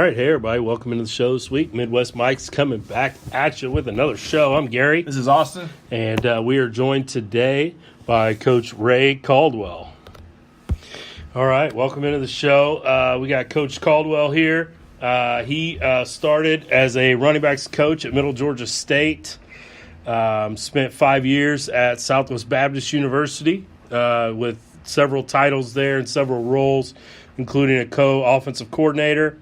right, hey everybody, welcome into the show this week. Midwest Mike's coming back at you with another show. I'm Gary. This is Austin. And we are joined today by Coach Ray Caldwell. All right, welcome into the show. We got Coach Caldwell here. He started as a running backs coach at Middle Georgia State. Spent 5 years at Southwest Baptist University with several titles there and several roles, including a co-offensive coordinator.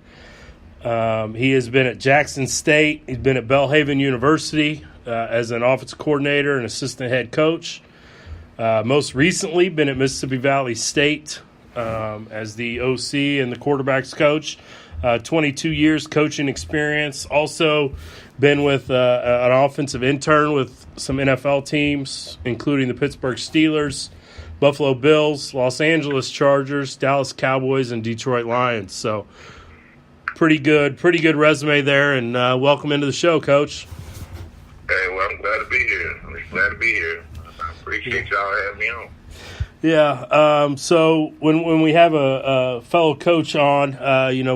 He has been at Jackson State. He's been at Belhaven University as an offensive coordinator and assistant head coach. Most recently, been at Mississippi Valley State as the OC and the quarterbacks coach. 22 years coaching experience. Also been with an offensive intern with some NFL teams, including the Pittsburgh Steelers, Buffalo Bills, Los Angeles Chargers, Dallas Cowboys, and Detroit Lions. So pretty good resume there, and welcome into the show, Coach. Hey, well, I'm glad to be here. I appreciate y'all having me on. Yeah, so when we have a fellow coach on,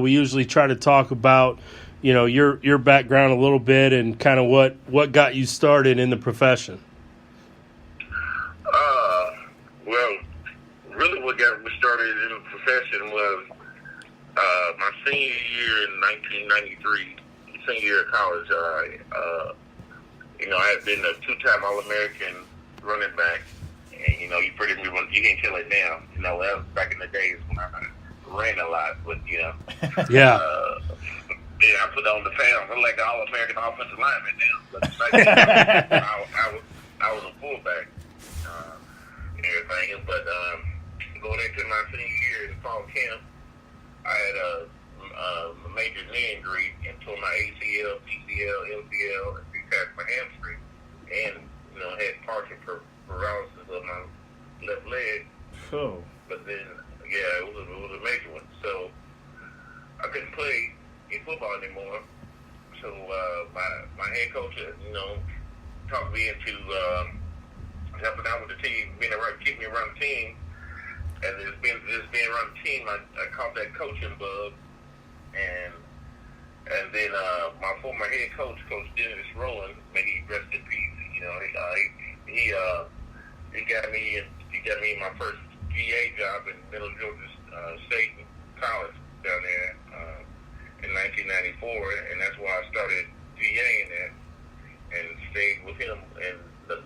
we usually try to talk about, your background a little bit and kind of what got you started in the profession. Well, really what got me started in the profession was my senior year in 1993, senior year of college. I had been a two-time All-American running back. And, you pretty much, you can't tell it now. That was back in the days when I ran a lot. But, Yeah. I put on the pounds. I'm like an All-American offensive lineman now. But I was a fullback and everything. But going into my senior year in fall camp, I had a major knee injury and tore my ACL, PCL, MCL, and detached my hamstring. And, had partial paralysis of my left leg. Oh. But then, it was a major one. So I couldn't play in football anymore. So my head coach, talked me into helping out with the team, keeping me around the team. And being around the team, I caught that coaching bug. And then my former head coach, Coach Dennis Rowland, may he rest in peace. He got me my first GA job in Middle Georgia State College down there in 1994, and that's why I started GAing that and stayed with him and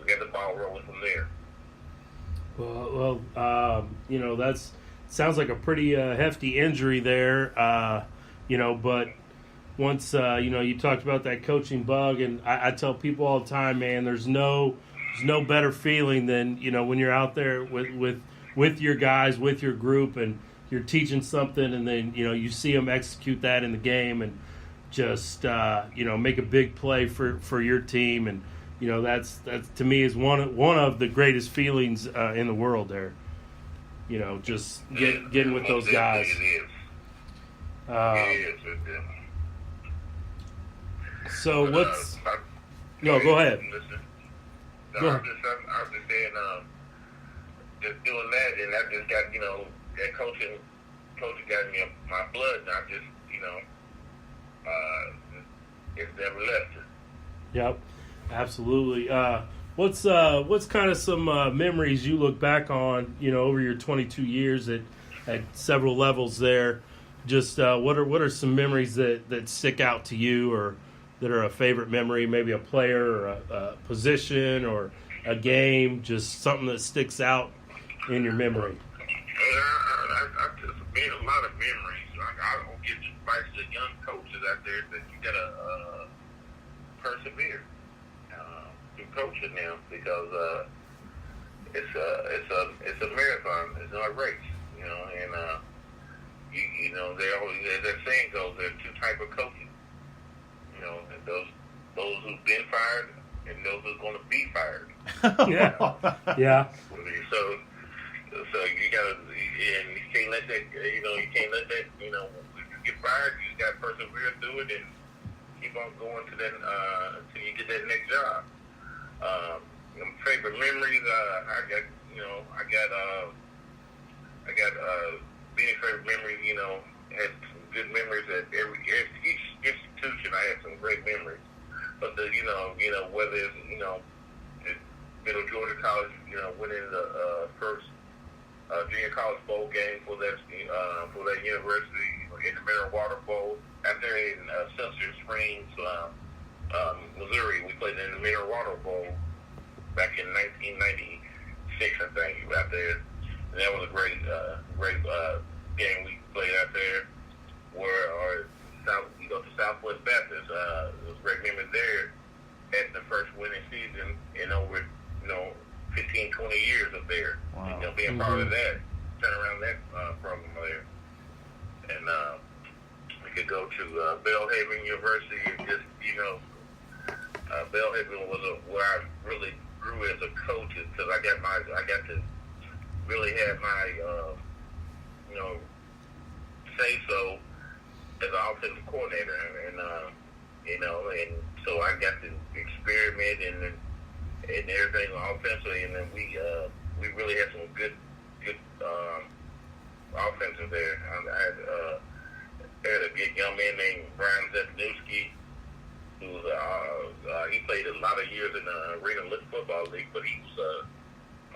got the ball rolling from there. Well, that's sounds like a pretty hefty injury there, but once, you talked about that coaching bug, and I tell people all the time, man, there's no better feeling than, when you're out there with your guys, with your group, and you're teaching something, and then, you see them execute that in the game and just, make a big play for your team. And, that's to me is one of the greatest feelings in the world there. Just getting with those guys. It is. So what's... No, go ahead. Listen. Go I ahead. was just saying, just doing that, and I just got, that coaching got me my blood, and I just, it's never left it. Yep, absolutely. What's kind of some memories you look back on, over your 22 years at several levels there? Just what are some memories that stick out to you, or that are a favorite memory, maybe a player or a position or a game, just something that sticks out in your memory? I just made a lot of memories. I don't give advice to young coaches out there that you gotta persevere through coaching now, because it's a marathon. It's not a race, and that saying goes, there's two types of coaching. And those who've been fired and those who's going to be fired. Yeah. So you gotta, and you can't let that, if you get fired, you just gotta persevere through it and keep on going to that until you get that next job. Favorite memories, I got many favorite memories. Had some good memories at each institution. I had some great memories. But whether it's Middle Georgia College, winning the first junior college bowl game for that university in the Mineral Water Bowl. After in Central Springs, Missouri, we played in the Mineral Water Bowl back in 1996, I think. Out there, and that was a great game we played out there. We go to Southwest Baptist. It was a great memory there. At the first winning season in over 15, 20 years up there. Wow. Being part of that, turn around that program there. And we could go to Belhaven University and just, Belhaven was where I really grew as a coach because I got to really have my, say so as an offensive coordinator. And so I got to experiment and everything offensively, and then we really had some good offensive there. I had a good young man named Brian Zepnewski, who he played a lot of years in the Arena Football League, but he was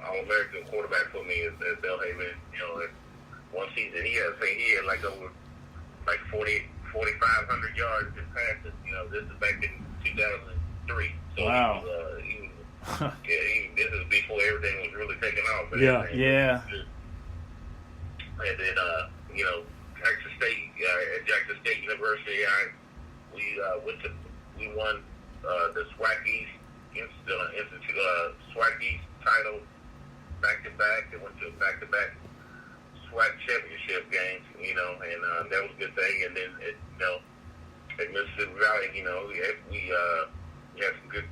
All-American quarterback for me at Belhaven. One season he had like over 4,500 yards in passes. This is back in 2003. So wow. This is before everything was really taking off. Yeah. And then, at Jackson State University, we won the SWAC East Institute SWAC East title back to back. They went to back-to-back SWAC championship games, and that was a good thing. And then, at Mississippi Valley, we had some good,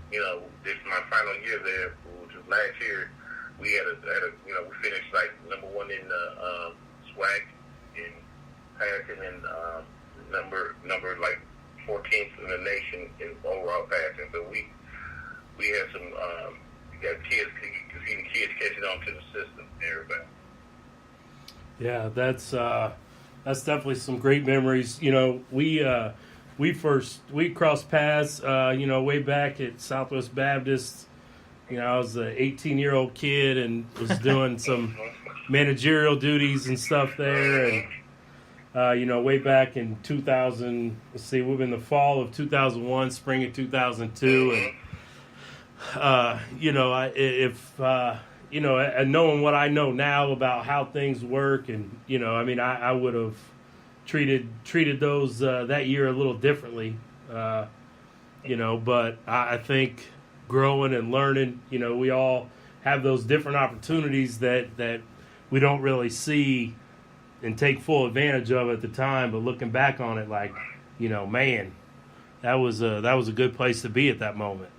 this is my final year there, which was last year. We we finished like number one in SWAC in passing and number like 14th in the nation in overall passing. So we had some got kids. You can see the kids catching on to the system and everybody. Yeah, that's definitely some great memories. We crossed paths, way back at Southwest Baptist. I was an 18-year-old kid and was doing some managerial duties and stuff there. And, way back in 2000, we've been the fall of 2001, spring of 2002. And, knowing what I know now about how things work and, I would have treated those that year a little differently, but I think growing and learning, we all have those different opportunities that we don't really see and take full advantage of at the time, but looking back on it, like, man, that was a good place to be at that moment.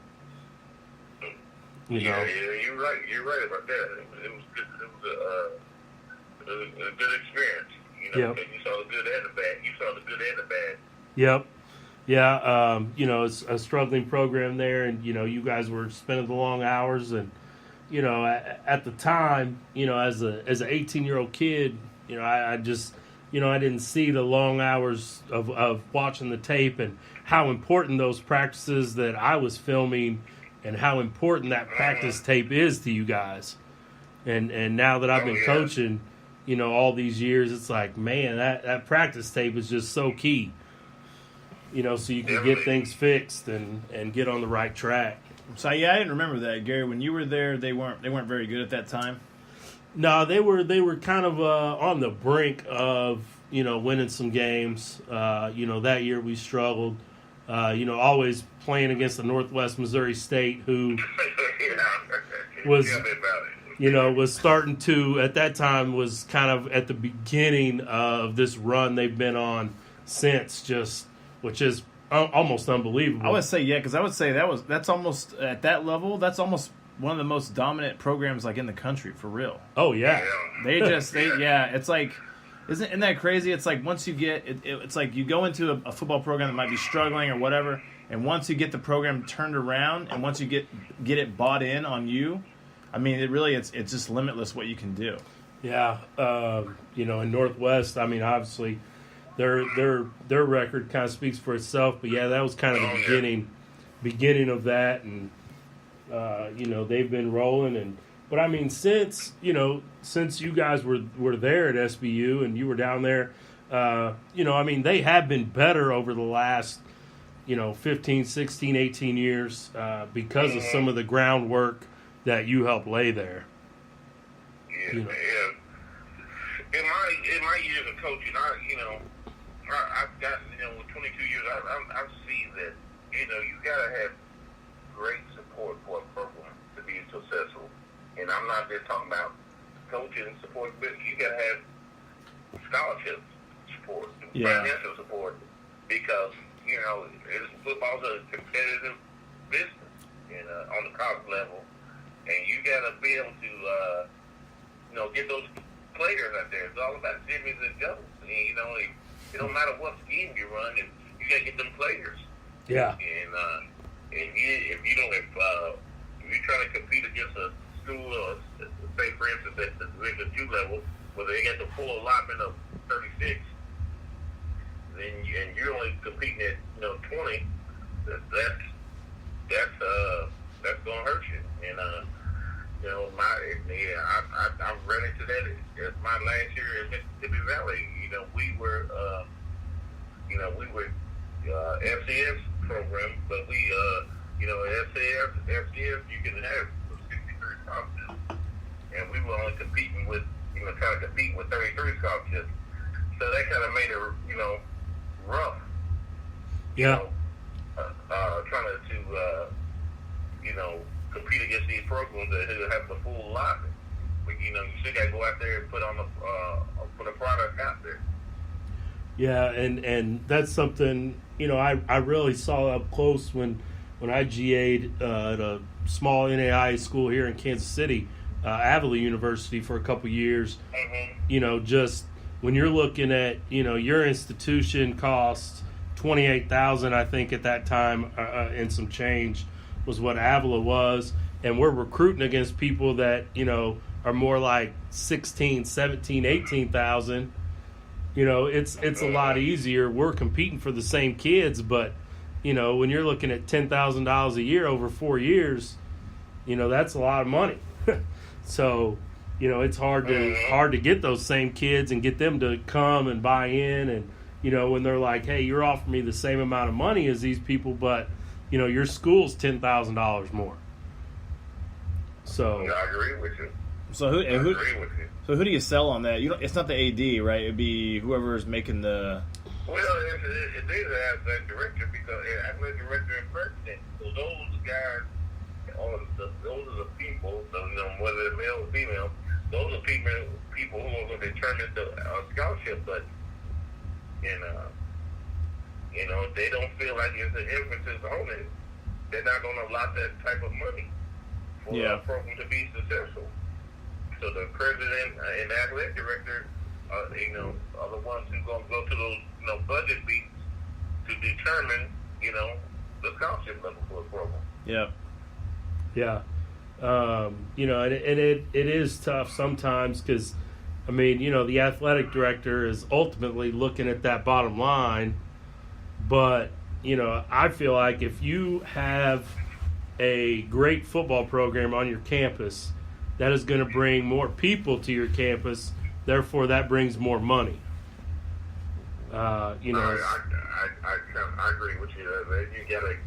Yeah, you're right. You're right about that. It was good. It was a good experience. Yep. You saw the good and the bad. You saw the good and the bad. Yep. Yeah. It's a struggling program there, and you guys were spending the long hours, and at the time, as an 18-year-old kid, I just, I didn't see the long hours of watching the tape and how important those practices that I was filming and how important that practice tape is to you guys. And now that I've been coaching, all these years, it's like, man, that practice tape is just so key. So you can get things fixed and get on the right track. So yeah, I didn't remember that, Gary. When you were there, they weren't very good at that time. No, they were kind of on the brink of winning some games. That year we struggled. Always playing against the Northwest Missouri State, who was was starting to, at that time, was kind of at the beginning of this run they've been on since, which is almost unbelievable. I would say, yeah, because I would say that's almost, at that level, that's almost one of the most dominant programs like in the country, for real. Oh, yeah. It's like, isn't that crazy? It's like once you get, it's like you go into a football program that might be struggling or whatever, and once you get the program turned around, and once you get it bought in on you, I mean, it's just limitless what you can do. Yeah. In Northwest, I mean, obviously, their record kind of speaks for itself. But yeah, that was kind of the beginning of that, and they've been rolling. But I mean, since you guys were there at SBU and you were down there, I mean, they have been better over the last 15, 16, 18 years because of some of the groundwork that you helped lay there. Yeah, man. In my years of coaching, I've gotten, with 22 years, I've seen that, you got to have great support for a program to be successful. And I'm not just talking about coaching support, but you got to have scholarship support, financial support, because, football's a competitive business on the college level. And you got to be able to, get those players out there. It's all about Jimmys and Joes. And, it don't matter what scheme you run, you got to get them players. Yeah. And if you're trying to compete against a school, or say for instance at the Division II level, where they got the full allotment of 36, and you're only competing at 20, that's gonna hurt you. And I've run into that. It's my last year in Mississippi Valley. We were FCS program, but we FCS you can have 63 scholarships, and we were only competing with trying to compete with 33 scholarships. So that kind of made it rough. Yeah. Trying to compete against these programs that have the full allotment. But you still got to go out there and put a product out there. Yeah, and that's something I really saw up close when I GA'd at a small NAIA school here in Kansas City, Avila University, for a couple years. Mm-hmm. Just when you're looking at your institution costs $28,000, I think at that time, and some change was what Avila was, and we're recruiting against people that are more like 16, 17, 18,000. It's a lot easier. We're competing for the same kids, but when you're looking at $10,000 a year over 4 years, that's a lot of money. So it's hard to get those same kids and get them to come and buy in, and when they're like, hey, you're offering me the same amount of money as these people, but your school's $10,000 more. So I agree with you. So who do you sell on that? It's not the AD, right? It'd be whoever's making the. Well, it is an athletic director, because athletic director and president. So those guys, those are the people. So whether they're male or female, those are people who are going to determine the scholarship. But they don't feel like it's an emphasis on it. They're not going to allot that type of money for a program to be successful. So the president and athletic director, are the ones who going to go to those budget meetings to determine the scholarship level for a program. Yeah. Yeah. It is tough sometimes because, the athletic director is ultimately looking at that bottom line. But, I feel like if you have a great football program on your campus, that is going to bring more people to your campus. Therefore, that brings more money. I agree with you. You got to,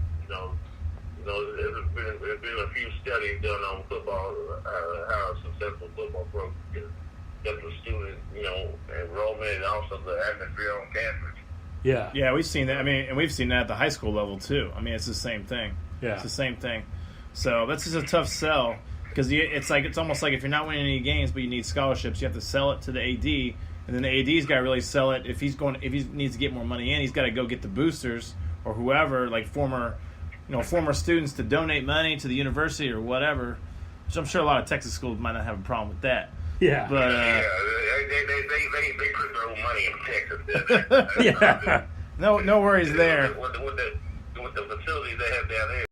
there's been a few studies done on football, how a successful football program gets the student, enrollment, and also the atmosphere on campus. Yeah. Yeah, we've seen that. And we've seen that at the high school level too. It's the same thing. Yeah. It's the same thing. So that's just a tough sell, because it's almost like if you're not winning any games but you need scholarships, you have to sell it to the AD, and then the AD's got to really sell it. If he needs to get more money in, he's got to go get the boosters or whoever, like former students, to donate money to the university or whatever. Which I'm sure a lot of Texas schools might not have a problem with that. Yeah. But they put their own money in Texas. Yeah. No worries there. With the facilities they have down there.